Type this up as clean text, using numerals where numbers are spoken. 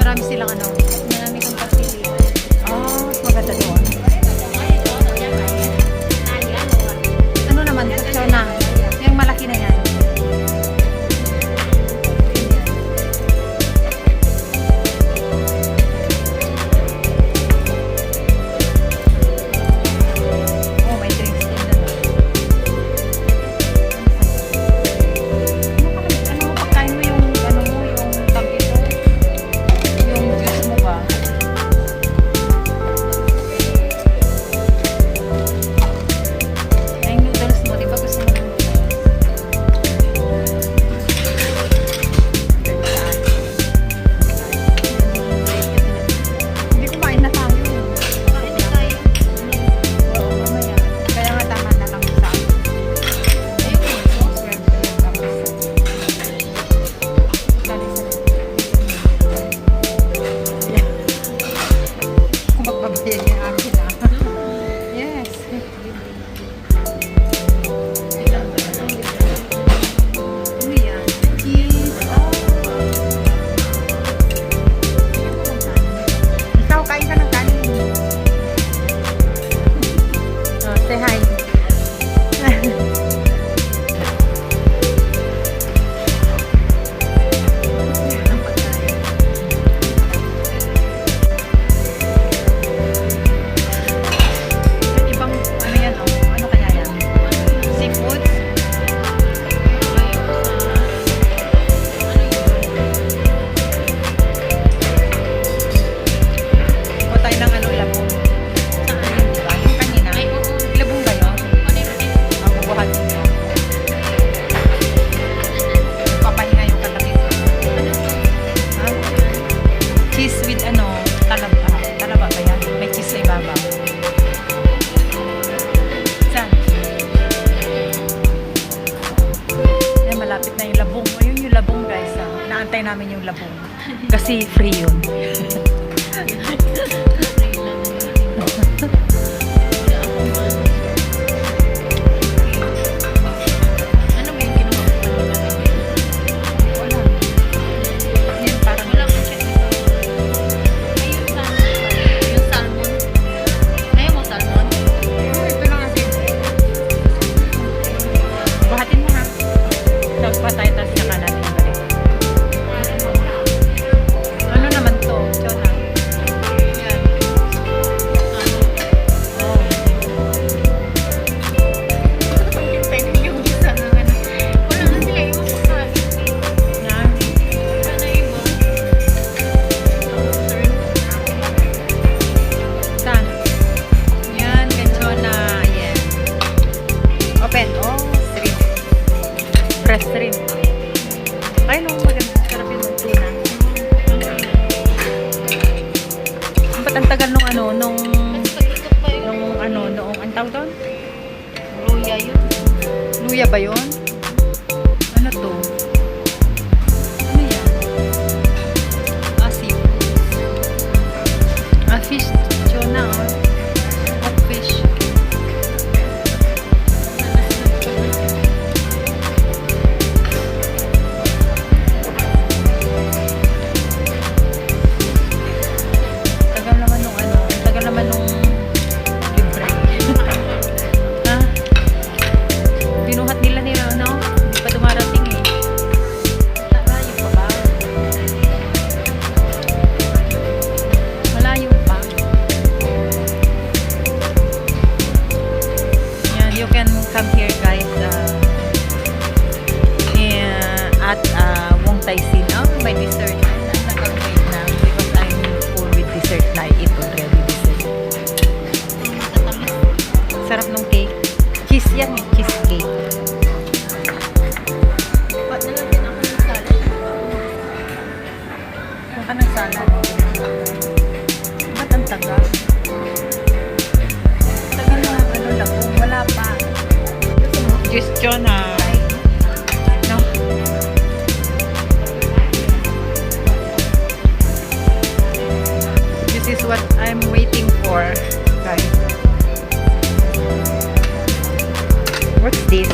marami silang ano, marami kang pagpilian. Mas maganda doon. Ano naman, Chona? Yung malaki na yan. Oh, may drinks din na. Ano mo, pagkain mo yung, ano mo, yung tag ito? Yung juice mo ba? Yung noodles mo, di ba gusto mo ng noodles? Hindi kumain na tayo. Oo, mamaya. Kaya nga tama na lang sa akin. Swerte yung tapos. Kung magbabayag yung akin Yes. Ano yan? Cheese. Ikaw, kain ka ng kanin. Say hi. Ang pagkain. Yung ibang, ano yan, ano kaya yan? Seafoods? O tayo ng ano, labong. Ayun, diba? Yung kanina. Labong ba yun? Ang bubuhatin niya. Papahinga yung katabi ko. Ha? Cheese with ano, talaba. Talaba ba yan? May cheese sa ibabaw. Saan? Ayan, malapit na yung labong. Ayun yung labong, guys. Naantay namin yung labong. Kasi free yun. Ano ba yung ginawa ko? Wala. Yan, parang Wala ko check ito. Ay, yung salmon. Ayaw mo salmon? ito lang kasi. Buhatin mo ha. Tapos pa tayo, tapos saka natin balik. Ano naman to? Chona. Yan. Oh. Pwede yung isa ng ano. Wala na sila yung pagkain. Yan. Sana iba. Saan? Yan, kay Chona. Yan. Open. Oh, shrimp. Fresh shrimp. Ay, no, maganda. Sarap yung tuna. Ba't ang tagal nung ano, nung noong, ang tawag doon? Luya yun. Luya ba yun? Ano to? Ano yan? Seafood. Fish. Chona, Hot fish. Tagal naman nung ano, tagal naman nung libre. Ha? Binuhat nila no? Hindi pa dumarating eh. Malayo pa ba? Malayo pa. Yan, you can come here guys at Wong Tai Sin. Oh, may dessert. Nag-wait na because I'm full with dessert na. I eat already dessert. Sarap nung cake. Cheese yan eh. Cheese cake. Ba't na lang din ako ng salad? Kung ka ng salad. Ba't ang tagal? Tagal na ano lang. Wala pa. Just Chona. No? This is what I'm waiting for, guys. What's this?